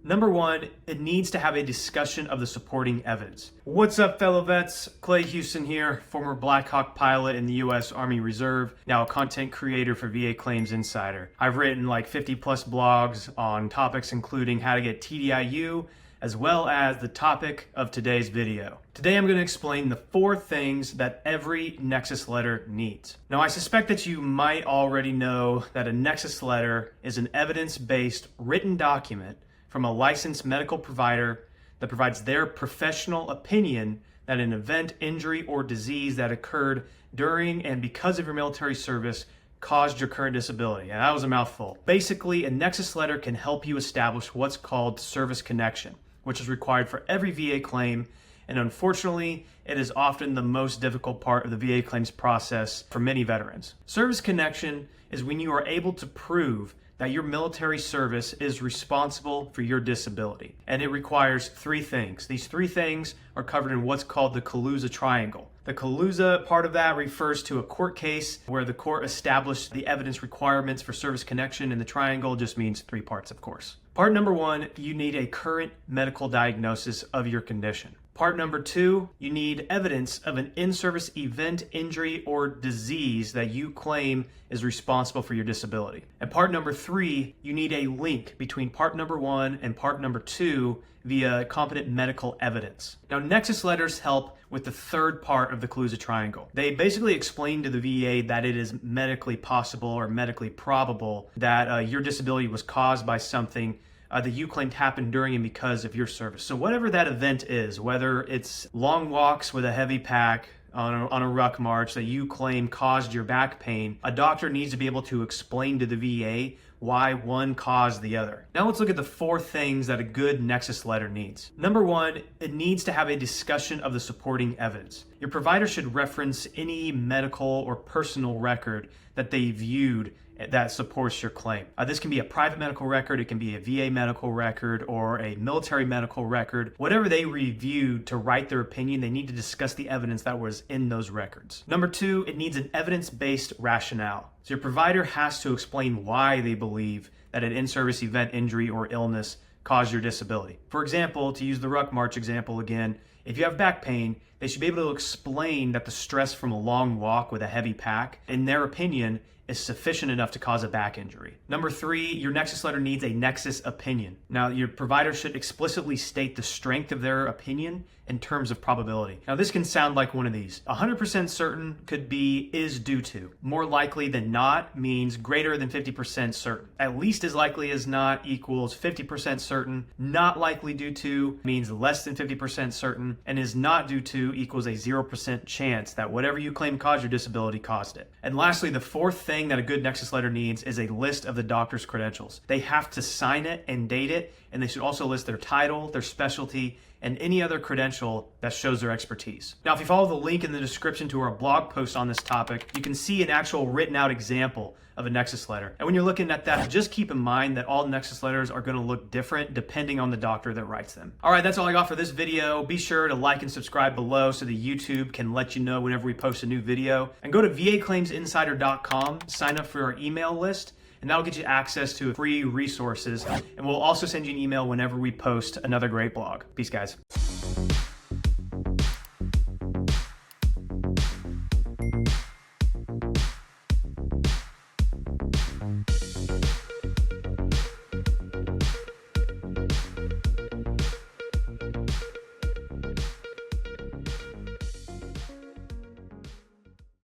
Number one, it needs to have a discussion of the supporting evidence. What's up, fellow vets? Clay Houston here, former Black Hawk pilot in the U.S. Army Reserve, now a content creator for VA Claims Insider. I've written like 50 plus blogs on topics including how to get TDIU, as well as the topic of today's video. Today I'm going to explain the 4 things that every Nexus letter needs. Now, I suspect that you might already know that a Nexus letter is an evidence-based written document from a licensed medical provider that provides their professional opinion that an event, injury, or disease that occurred during and because of your military service caused your current disability. And that was a mouthful. Basically, a Nexus letter can help you establish what's called service connection, which is required for every VA claim. And unfortunately, it is often the most difficult part of the VA claims process for many veterans. Service connection is when you are able to prove that your military service is responsible for your disability. And it requires 3 things. These 3 things are covered in what's called the Calusa Triangle. The Calusa part of that refers to a court case where the court established the evidence requirements for service connection, and the triangle just means 3 parts, of course. Part number 1, you need a current medical diagnosis of your condition. Part number 2, you need evidence of an in-service event, injury, or disease that you claim is responsible for your disability. And part number 3, you need a link between part number 1 and part number 2 via competent medical evidence. Now, Nexus letters help with the 3rd part of the Calusa Triangle. They basically explain to the VA that it is medically possible or medically probable that your disability was caused by something that you claimed happened during and because of your service. So whatever that event is, whether it's long walks with a heavy pack on a ruck march that you claim caused your back pain, a doctor needs to be able to explain to the VA why one caused the other. Now let's look at the 4 things that a good Nexus letter needs. Number 1, it needs to have a discussion of the supporting evidence. Your provider should reference any medical or personal record that they viewed that supports your claim. This can be a private medical record, it can be a VA medical record, or a military medical record. Whatever they reviewed to write their opinion, they need to discuss the evidence that was in those records. Number 2, it needs an evidence-based rationale. So your provider has to explain why they believe that an in-service event, injury, or illness caused your disability. For example, to use the ruck march example again, if you have back pain, they should be able to explain that the stress from a long walk with a heavy pack, in their opinion, is sufficient enough to cause a back injury. Number 3, your Nexus letter needs a Nexus opinion. Now, your provider should explicitly state the strength of their opinion in terms of probability. Now, this can sound like one of these. 100% certain could be is due to. More likely than not means greater than 50% certain. At least as likely as not equals 50% certain. Not likely due to means less than 50% certain. And is not due to equals a 0% chance that whatever you claim caused your disability caused it. And lastly, the 4th thing that a good Nexus letter needs is a list of the doctor's credentials. They have to sign it and date it, and they should also list their title, their specialty, and any other credential that shows their expertise. Now, if you follow the link in the description to our blog post on this topic, you can see an actual written out example of a Nexus letter. And when you're looking at that, just keep in mind that all Nexus letters are going to look different depending on the doctor that writes them. All right, that's all I got for this video. Be sure to like and subscribe below so that YouTube can let you know whenever we post a new video. And go to vaclaimsinsider.com, sign up for our email list, and that'll get you access to free resources. And we'll also send you an email whenever we post another great blog. Peace, guys.